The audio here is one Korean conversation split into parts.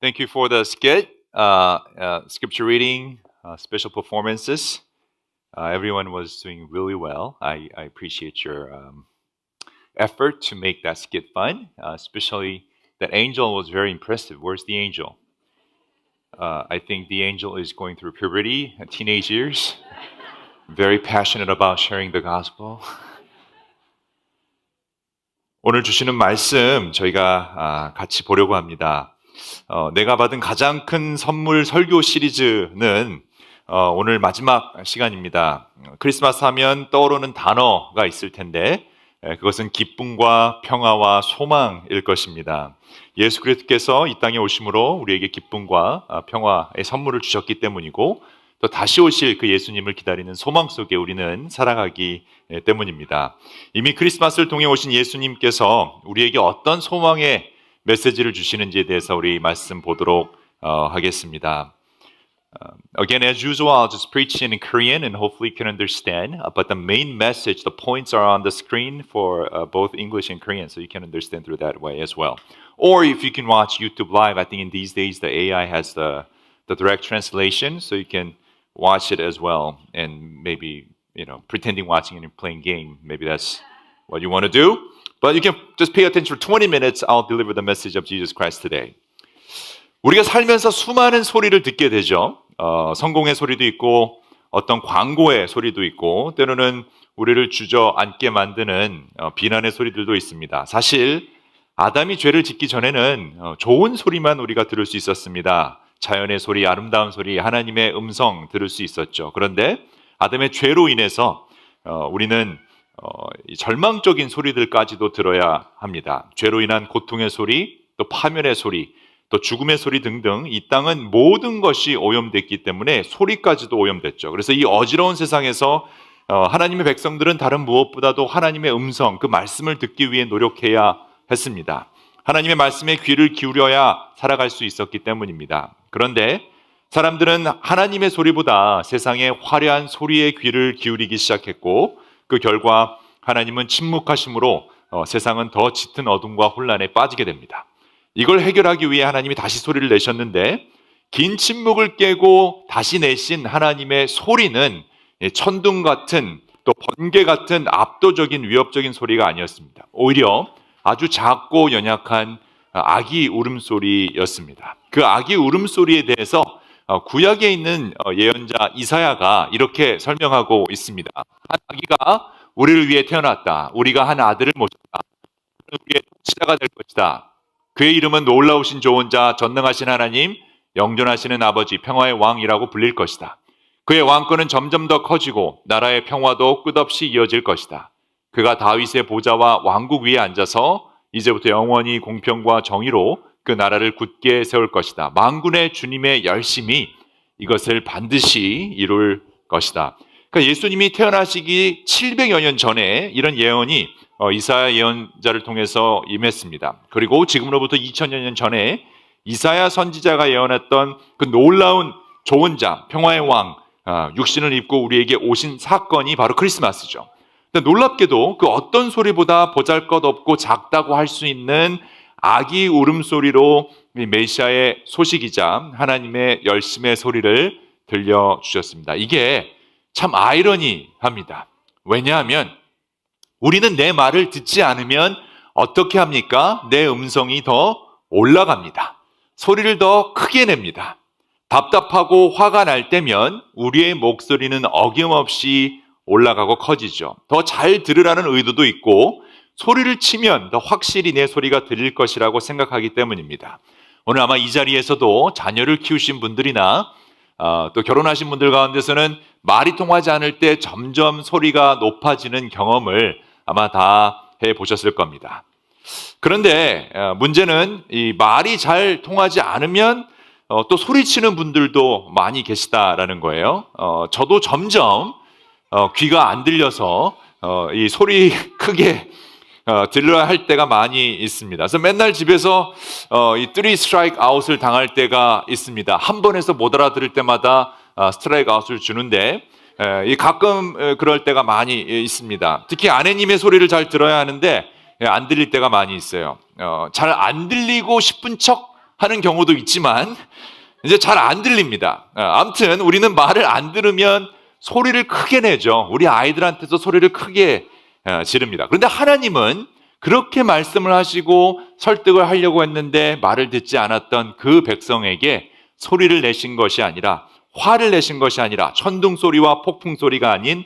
Thank you for the skit, scripture reading, special performances. Everyone was doing really well. I appreciate your effort to make that skit fun, especially that angel was very impressive. Where's the angel? I think the angel is going through puberty, teenage years, very passionate about sharing the gospel. 오늘 주시는 말씀 저희가 같이 보려고 합니다. 내가 받은 가장 큰 선물 설교 시리즈는 오늘 마지막 시간입니다. 크리스마스 하면 떠오르는 단어가 있을 텐데 그것은 기쁨과 평화와 소망일 것입니다. 예수 그리스도께서 이 땅에 오심으로 우리에게 기쁨과 평화의 선물을 주셨기 때문이고 또 다시 오실 그 예수님을 기다리는 소망 속에 우리는 살아가기 때문입니다. 이미 크리스마스를 통해 오신 예수님께서 우리에게 어떤 소망의 메시지를 주시는지에 대해서 우리 말씀 보도록 하겠습니다. Again, as usual, I'll just preach in Korean and hopefully you can understand. But the main message, the points are on the screen for both English and Korean, so you can understand through that way as well. Or if you can watch YouTube Live, I think in these days the AI has the direct translation, so you can watch it as well. And maybe, pretending watching and playing game, maybe that's what you want to do. But you can just pay attention for 20 minutes. I'll deliver the message of Jesus Christ today. 우리가 살면서 수많은 소리를 듣게 되죠. 성공의 소리도 있고 어떤 광고의 소리도 있고 때로는 우리를 주저앉게 만드는 비난의 소리들도 있습니다. 사실 아담이 죄를 짓기 전에는 좋은 소리만 우리가 들을 수 있었습니다. 자연의 소리, 아름다운 소리, 하나님의 음성 들을 수 있었죠. 그런데 아담의 죄로 인해서 우리는 절망적인 소리들까지도 들어야 합니다. 죄로 인한 고통의 소리, 또 파멸의 소리, 또 죽음의 소리 등등 이 땅은 모든 것이 오염됐기 때문에 소리까지도 오염됐죠. 그래서 이 어지러운 세상에서 하나님의 백성들은 다른 무엇보다도 하나님의 음성, 그 말씀을 듣기 위해 노력해야 했습니다. 하나님의 말씀에 귀를 기울여야 살아갈 수 있었기 때문입니다. 그런데 사람들은 하나님의 소리보다 세상의 화려한 소리에 귀를 기울이기 시작했고 그 결과 하나님은 침묵하심으로 세상은 더 짙은 어둠과 혼란에 빠지게 됩니다. 이걸 해결하기 위해 하나님이 다시 소리를 내셨는데 긴 침묵을 깨고 다시 내신 하나님의 소리는 천둥 같은 또 번개 같은 압도적인 위협적인 소리가 아니었습니다. 오히려 아주 작고 연약한 아기 울음소리였습니다. 그 아기 울음소리에 대해서 구약에 있는 예언자 이사야가 이렇게 설명하고 있습니다. 한 아기가 우리를 위해 태어났다. 우리가 한 아들을 모셨다. 우리의 통치자가 될 것이다. 그의 이름은 놀라우신 조언자, 전능하신 하나님, 영존하시는 아버지, 평화의 왕이라고 불릴 것이다. 그의 왕권은 점점 더 커지고 나라의 평화도 끝없이 이어질 것이다. 그가 다윗의 보좌와 왕국 위에 앉아서 이제부터 영원히 공평과 정의로 그 나라를 굳게 세울 것이다. 만군의 주님의 열심이 이것을 반드시 이룰 것이다. 그러니까 예수님이 태어나시기 700여 년 전에 이런 예언이 이사야 예언자를 통해서 임했습니다. 그리고 지금으로부터 2000여 년 전에 이사야 선지자가 예언했던 그 놀라운 조언자, 평화의 왕, 육신을 입고 우리에게 오신 사건이 바로 크리스마스죠. 근데 놀랍게도 그 어떤 소리보다 보잘것없고 작다고 할 수 있는 아기 울음소리로 메시아의 소식이자 하나님의 열심의 소리를 들려주셨습니다. 이게 참 아이러니합니다. 왜냐하면 우리는 내 말을 듣지 않으면 어떻게 합니까? 내 음성이 더 올라갑니다. 소리를 더 크게 냅니다. 답답하고 화가 날 때면 우리의 목소리는 어김없이 올라가고 커지죠. 더 잘 들으라는 의도도 있고 소리를 치면 더 확실히 내 소리가 들릴 것이라고 생각하기 때문입니다. 오늘 아마 이 자리에서도 자녀를 키우신 분들이나 또 결혼하신 분들 가운데서는 말이 통하지 않을 때 점점 소리가 높아지는 경험을 아마 다 해보셨을 겁니다. 그런데 문제는 이 말이 잘 통하지 않으면 또 소리치는 분들도 많이 계시다라는 거예요. 저도 점점 귀가 안 들려서 이 소리 크게 들려야 할 때가 많이 있습니다. 그래서 맨날 집에서 이 3 스트라이크 아웃을 당할 때가 있습니다. 한 번에서 못 알아들을 때마다 스트라이크 아웃을 주는데 가끔 그럴 때가 많이 있습니다. 특히 아내님의 소리를 잘 들어야 하는데 안 들릴 때가 많이 있어요. 잘 안 들리고 싶은 척 하는 경우도 있지만 이제 잘 안 들립니다. 아무튼 우리는 말을 안 들으면 소리를 크게 내죠. 우리 아이들한테도 소리를 크게 지릅니다. 그런데 하나님은 그렇게 말씀을 하시고 설득을 하려고 했는데 말을 듣지 않았던 그 백성에게 소리를 내신 것이 아니라, 화를 내신 것이 아니라 천둥 소리와 폭풍 소리가 아닌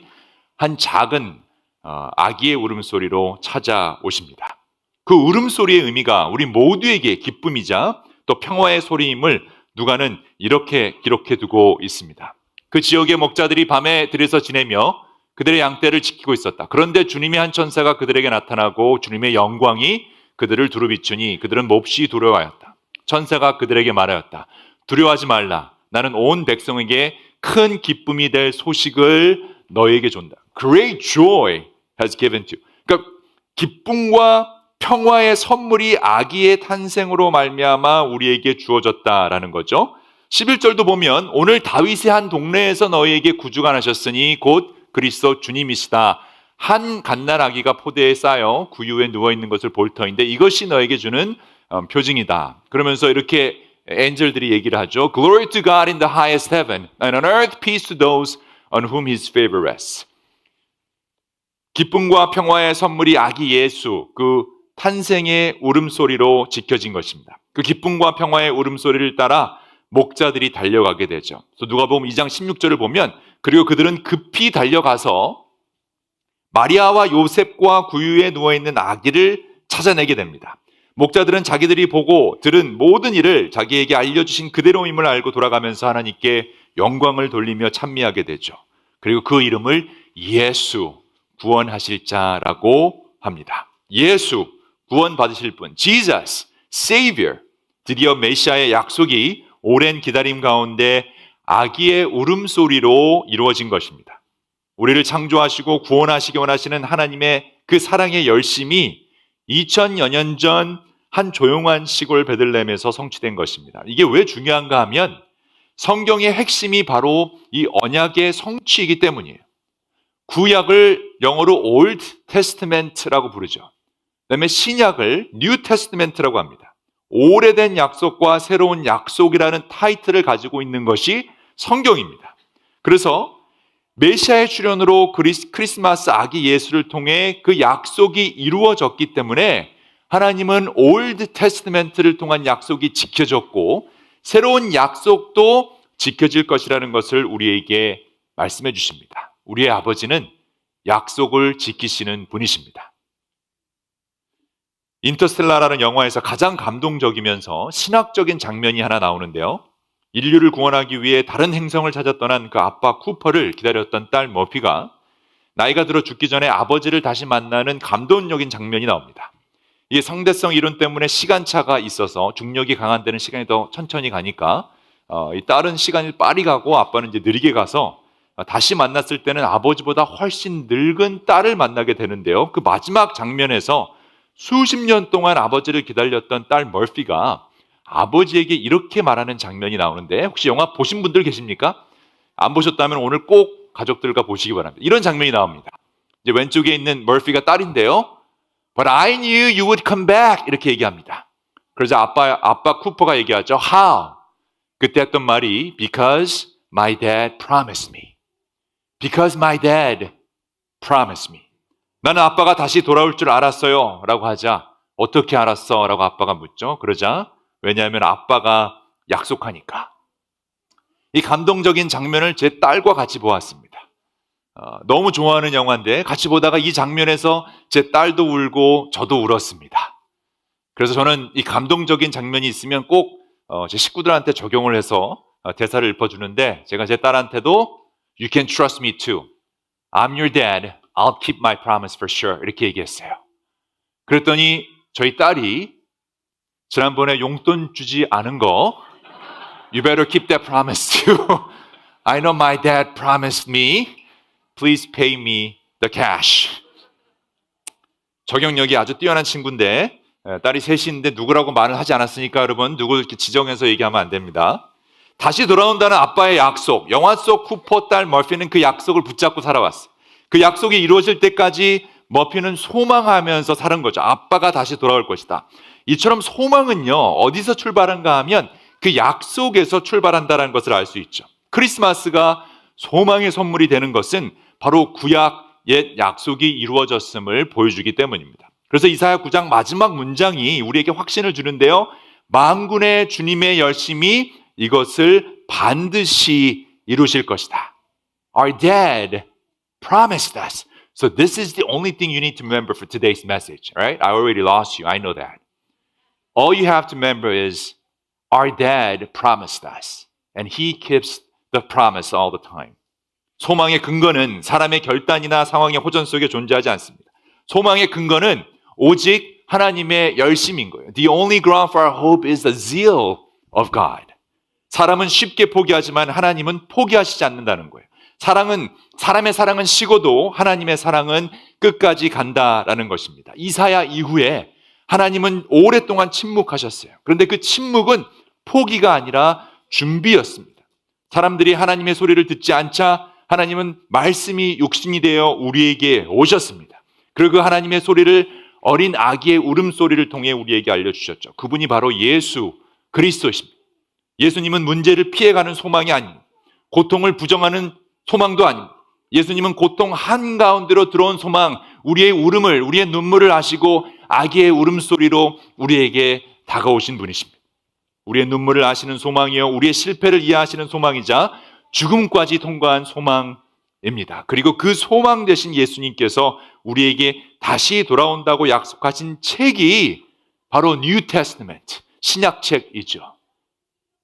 한 작은 아기의 울음소리로 찾아오십니다. 그 울음소리의 의미가 우리 모두에게 기쁨이자 또 평화의 소리임을 누가는 이렇게 기록해 두고 있습니다. 그 지역의 목자들이 밤에 들에서 지내며 그들의 양떼를 지키고 있었다. 그런데 주님의 한 천사가 그들에게 나타나고 주님의 영광이 그들을 두루비추니 그들은 몹시 두려워하였다. 천사가 그들에게 말하였다. 두려워하지 말라. 나는 온 백성에게 큰 기쁨이 될 소식을 너에게 준다. Great joy has given to you. 그러니까 기쁨과 평화의 선물이 아기의 탄생으로 말미암아 우리에게 주어졌다라는 거죠. 11절도 보면 오늘 다윗의 한 동네에서 너희에게 구주가 나셨으니 곧 그리스도 주님이시다. 한 갓난 아기가 포대에 쌓여 구유에 누워있는 것을 볼 터인데 이것이 너에게 주는 표징이다. 그러면서 이렇게 엔젤들이 얘기를 하죠. Glory to God in the highest heaven and on earth peace to those on whom his favor rests. 기쁨과 평화의 선물이 아기 예수, 그 탄생의 울음소리로 지켜진 것입니다. 그 기쁨과 평화의 울음소리를 따라 목자들이 달려가게 되죠. 그래서 누가복음 2장 16절을 보면 그리고 그들은 급히 달려가서 마리아와 요셉과 구유에 누워있는 아기를 찾아내게 됩니다. 목자들은 자기들이 보고 들은 모든 일을 자기에게 알려주신 그대로임을 알고 돌아가면서 하나님께 영광을 돌리며 찬미하게 되죠. 그리고 그 이름을 예수, 구원하실 자라고 합니다. 예수, 구원 받으실 분, Jesus, Savior. 드디어 메시아의 약속이 오랜 기다림 가운데 아기의 울음소리로 이루어진 것입니다. 우리를 창조하시고 구원하시기 원하시는 하나님의 그 사랑의 열심이 2000여 년 전 한 조용한 시골 베들레헴에서 성취된 것입니다. 이게 왜 중요한가 하면 성경의 핵심이 바로 이 언약의 성취이기 때문이에요. 구약을 영어로 Old Testament라고 부르죠. 그다음에 신약을 New Testament라고 합니다. 오래된 약속과 새로운 약속이라는 타이틀을 가지고 있는 것이 성경입니다. 그래서 메시아의 출현으로 크리스마스 아기 예수를 통해 그 약속이 이루어졌기 때문에 하나님은 올드 테스트멘트를 통한 약속이 지켜졌고 새로운 약속도 지켜질 것이라는 것을 우리에게 말씀해 주십니다. 우리의 아버지는 약속을 지키시는 분이십니다. 인터스텔라라는 영화에서 가장 감동적이면서 신학적인 장면이 하나 나오는데요. 인류를 구원하기 위해 다른 행성을 찾아 떠난 그 아빠 쿠퍼를 기다렸던 딸 머피가 나이가 들어 죽기 전에 아버지를 다시 만나는 감동적인 장면이 나옵니다. 이게 상대성 이론 때문에 시간차가 있어서 중력이 강한 데는 시간이 더 천천히 가니까 이 딸은 시간이 빨리 가고 아빠는 이제 느리게 가서 다시 만났을 때는 아버지보다 훨씬 늙은 딸을 만나게 되는데요. 그 마지막 장면에서 수십 년 동안 아버지를 기다렸던 딸 머피가 아버지에게 이렇게 말하는 장면이 나오는데 혹시 영화 보신 분들 계십니까? 안 보셨다면 오늘 꼭 가족들과 보시기 바랍니다. 이런 장면이 나옵니다. 이제 왼쪽에 있는 머피가 딸인데요. But I knew you would come back 이렇게 얘기합니다. 그래서 아빠 쿠퍼가 얘기하죠. How? 그때 했던 말이 Because my dad promised me. Because my dad promised me. 나는 아빠가 다시 돌아올 줄 알았어요 라고 하자 어떻게 알았어? 라고 아빠가 묻죠. 그러자 왜냐하면 아빠가 약속하니까. 이 감동적인 장면을 제 딸과 같이 보았습니다. 너무 좋아하는 영화인데 같이 보다가 이 장면에서 제 딸도 울고 저도 울었습니다. 그래서 저는 이 감동적인 장면이 있으면 꼭 제 식구들한테 적용을 해서 대사를 읊어주는데 제가 제 딸한테도 You can trust me too. I'm your dad. I'll keep my promise for sure. 이렇게 얘기했어요. 그랬더니 저희 딸이 지난번에 용돈 주지 않은 거 You better keep that promise too. I know my dad promised me. Please pay me the cash. 적용력이 아주 뛰어난 친구인데 딸이 셋인데 누구라고 말을 하지 않았으니까 여러분 누구 이렇게 지정해서 얘기하면 안 됩니다. 다시 돌아온다는 아빠의 약속. 영화 속 쿠퍼 딸 머피는 그 약속을 붙잡고 살아왔어요. 그 약속이 이루어질 때까지 머피는 소망하면서 사는 거죠. 아빠가 다시 돌아올 것이다. 이처럼 소망은요, 어디서 출발한가 하면 그 약속에서 출발한다는 것을 알 수 있죠. 크리스마스가 소망의 선물이 되는 것은 바로 구약 옛 약속이 이루어졌음을 보여주기 때문입니다. 그래서 이사야 9장 마지막 문장이 우리에게 확신을 주는데요. 만군의 주님의 열심이 이것을 반드시 이루실 것이다. Our dad promised us. So this is the only thing you need to remember for today's message, right? I already lost you. I know that. All you have to remember is our dad promised us. And he keeps the promise all the time. 소망의 근거는 사람의 결단이나 상황의 호전 속에 존재하지 않습니다. 소망의 근거는 오직 하나님의 열심인 거예요. The only ground for our hope is the zeal of God. 사람은 쉽게 포기하지만 하나님은 포기하시지 않는다는 거예요. 사람의 사랑은 식어도 하나님의 사랑은 끝까지 간다라는 것입니다. 이사야 이후에 하나님은 오랫동안 침묵하셨어요. 그런데 그 침묵은 포기가 아니라 준비였습니다. 사람들이 하나님의 소리를 듣지 않자 하나님은 말씀이 육신이 되어 우리에게 오셨습니다. 그리고 그 하나님의 소리를 어린 아기의 울음소리를 통해 우리에게 알려주셨죠. 그분이 바로 예수 그리스도십니다. 예수님은 문제를 피해가는 소망이 아닙니다. 고통을 부정하는 소망도 아닙니다. 예수님은 고통 한가운데로 들어온 소망, 우리의 울음을, 우리의 눈물을 아시고 아기의 울음소리로 우리에게 다가오신 분이십니다. 우리의 눈물을 아시는 소망이요, 우리의 실패를 이해하시는 소망이자 죽음까지 통과한 소망입니다. 그리고 그 소망 되신 예수님께서 우리에게 다시 돌아온다고 약속하신 책이 바로 New Testament, 신약책이죠.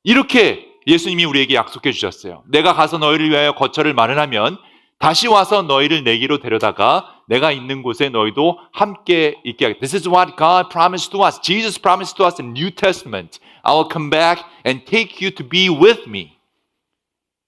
이렇게 예수님이 우리에게 약속해 주셨어요. 내가 가서 너희를 위하여 거처를 마련하면 다시 와서 너희를 내게로 데려다가 내가 있는 곳에 너희도 함께 있게 하겠다. This is what God promised to us. Jesus promised to us in New Testament. I will come back and take you to be with me.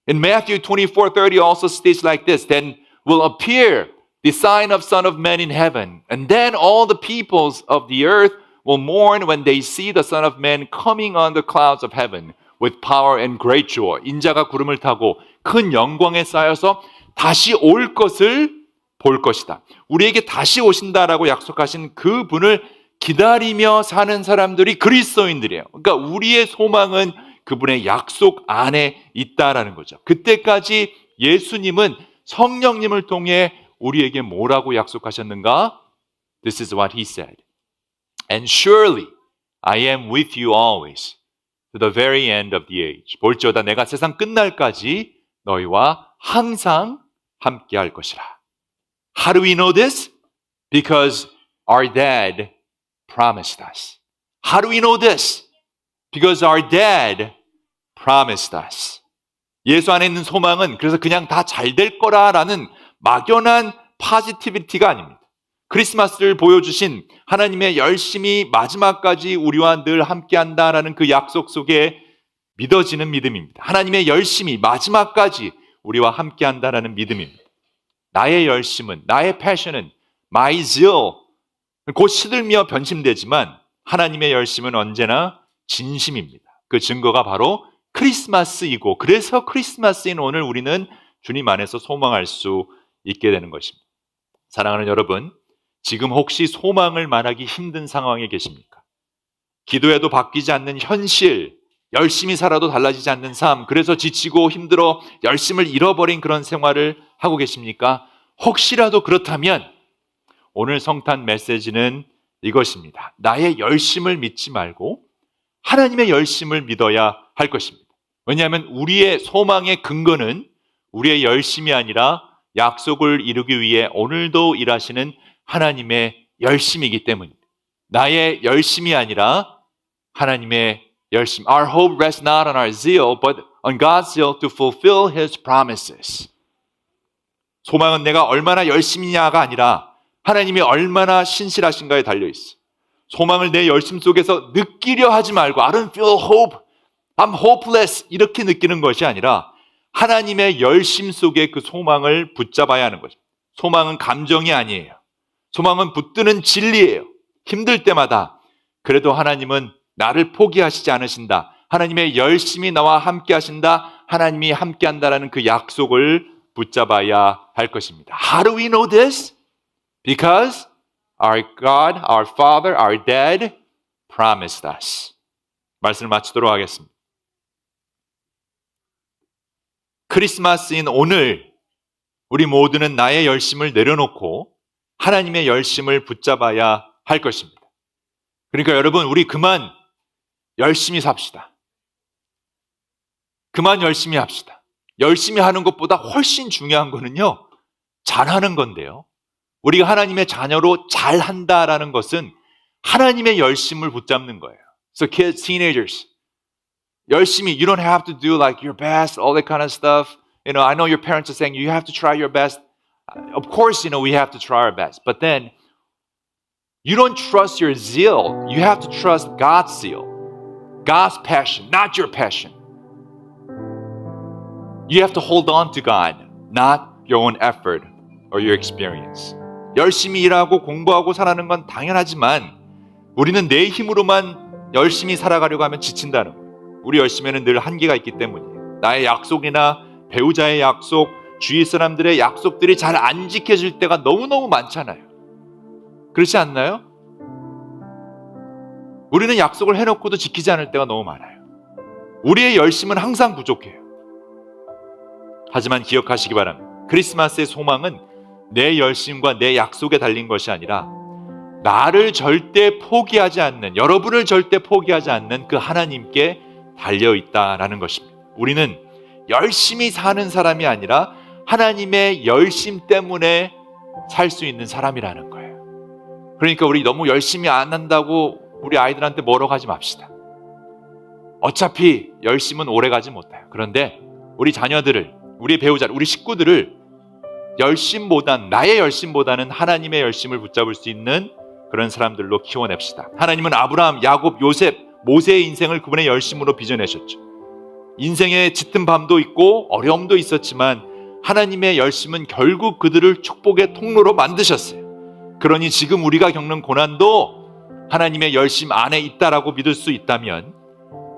In Matthew 24:30 also states like this, then will appear the sign of Son of Man in heaven, and then all the peoples of the earth will mourn when they see the Son of Man coming on the clouds of heaven with power and great joy. 인자가 구름을 타고 큰 영광에 쌓여서 다시 올 것을 볼 것이다. 우리에게 다시 오신다라고 약속하신 그 분을 기다리며 사는 사람들이 그리스도인들이에요. 그러니까 우리의 소망은 그분의 약속 안에 있다라는 거죠. 그때까지 예수님은 성령님을 통해 우리에게 뭐라고 약속하셨는가? This is what he said. And surely I am with you always to the very end of the age. 볼지어다 내가 세상 끝날까지 너희와 항상 함께 할 것이라. How do we know this? Because our dad promised us. How do we know this? Because our dad promised us. 예수 안에 있는 소망은 그래서 그냥 다 잘 될 거라라는 막연한 파지티비티가 아닙니다. 크리스마스를 보여주신 하나님의 열심히 마지막까지 우리와 늘 함께한다라는 그 약속 속에 믿어지는 믿음입니다. 하나님의 열심히 마지막까지 우리와 함께한다라는 믿음입니다. 나의 열심은, 나의 패션은, my zeal, 곧 시들며 변심되지만 하나님의 열심은 언제나 진심입니다. 그 증거가 바로 크리스마스이고, 그래서 크리스마스인 오늘 우리는 주님 안에서 소망할 수 있게 되는 것입니다. 사랑하는 여러분, 지금 혹시 소망을 말하기 힘든 상황에 계십니까? 기도해도 바뀌지 않는 현실, 열심히 살아도 달라지지 않는 삶, 그래서 지치고 힘들어 열심을 잃어버린 그런 생활을 하고 계십니까? 혹시라도 그렇다면 오늘 성탄 메시지는 이것입니다. 나의 열심을 믿지 말고 하나님의 열심을 믿어야 할 것입니다. 왜냐하면 우리의 소망의 근거는 우리의 열심이 아니라 약속을 이루기 위해 오늘도 일하시는 하나님의 열심이기 때문입니다. 나의 열심이 아니라 하나님의 열심. Our hope rests not on our zeal, but on God's zeal to fulfill His promises. 소망은 내가 얼마나 열심히냐가 아니라 하나님이 얼마나 신실하신가에 달려있어. 소망을 내 열심 속에서 느끼려 하지 말고 I don't feel hope, I'm hopeless 이렇게 느끼는 것이 아니라 하나님의 열심 속에 그 소망을 붙잡아야 하는 거죠. 소망은 감정이 아니에요. 소망은 붙드는 진리예요. 힘들 때마다 그래도 하나님은 나를 포기하시지 않으신다. 하나님의 열심히 나와 함께 하신다. 하나님이 함께 한다라는 그 약속을 붙잡아야 할 것입니다. How do we know this? Because our God, our Father, our Dad promised us. 말씀을 마치도록 하겠습니다. 크리스마스인 오늘 우리 모두는 나의 열심을 내려놓고 하나님의 열심을 붙잡아야 할 것입니다. 그러니까 여러분, 우리 그만 열심히 삽시다. 그만 열심히 합시다. 열심히 하는 것보다 훨씬 중요한 거는요, 잘하는 건데요. 우리가 하나님의 자녀로 잘한다라는 것은 하나님의 열심을 붙잡는 거예요. So kids, teenagers, 열심히, you don't have to do like your best, all that kind of stuff. You know, I know your parents are saying you have to try your best. Of course, you know, we have to try our best. But then, you don't trust your zeal. You have to trust God's zeal. God's passion, not your passion. You have to hold on to God, not your own effort or your experience. 열심히 일하고 공부하고 살아가는 건 당연하지만 우리는 내 힘으로만 열심히 살아가려고 하면 지친다는 거예요. 우리 열심에는 늘 한계가 있기 때문이에요. 나의 약속이나 배우자의 약속, 주위 사람들의 약속들이 잘 안 지켜질 때가 너무너무 많잖아요. 그렇지 않나요? 우리는 약속을 해놓고도 지키지 않을 때가 너무 많아요. 우리의 열심은 항상 부족해요. 하지만 기억하시기 바랍니다. 크리스마스의 소망은 내 열심과 내 약속에 달린 것이 아니라 나를 절대 포기하지 않는, 여러분을 절대 포기하지 않는 그 하나님께 달려있다라는 것입니다. 우리는 열심히 사는 사람이 아니라 하나님의 열심 때문에 살 수 있는 사람이라는 거예요. 그러니까 우리 너무 열심히 안 한다고 우리 아이들한테 뭐라고 하지 맙시다. 어차피 열심은 오래가지 못해요. 그런데 우리 자녀들을, 우리 배우자를, 우리 식구들을 나의 열심보다는 하나님의 열심을 붙잡을 수 있는 그런 사람들로 키워냅시다. 하나님은 아브라함, 야곱, 요셉, 모세의 인생을 그분의 열심으로 빚어내셨죠. 인생에 짙은 밤도 있고 어려움도 있었지만 하나님의 열심은 결국 그들을 축복의 통로로 만드셨어요. 그러니 지금 우리가 겪는 고난도 하나님의 열심 안에 있다라고 믿을 수 있다면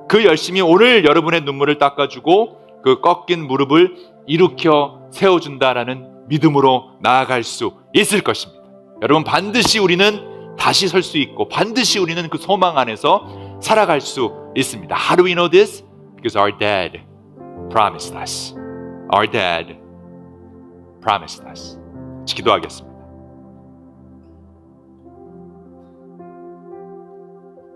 그 열심이 오늘 여러분의 눈물을 닦아주고 그 꺾인 무릎을 일으켜 세워준다라는 믿음으로 나아갈 수 있을 것입니다. 여러분, 반드시 우리는 다시 설 수 있고 반드시 우리는 그 소망 안에서 살아갈 수 있습니다. How do we know this? Because our dad promised us. Our dad promised us. 기도하겠습니다.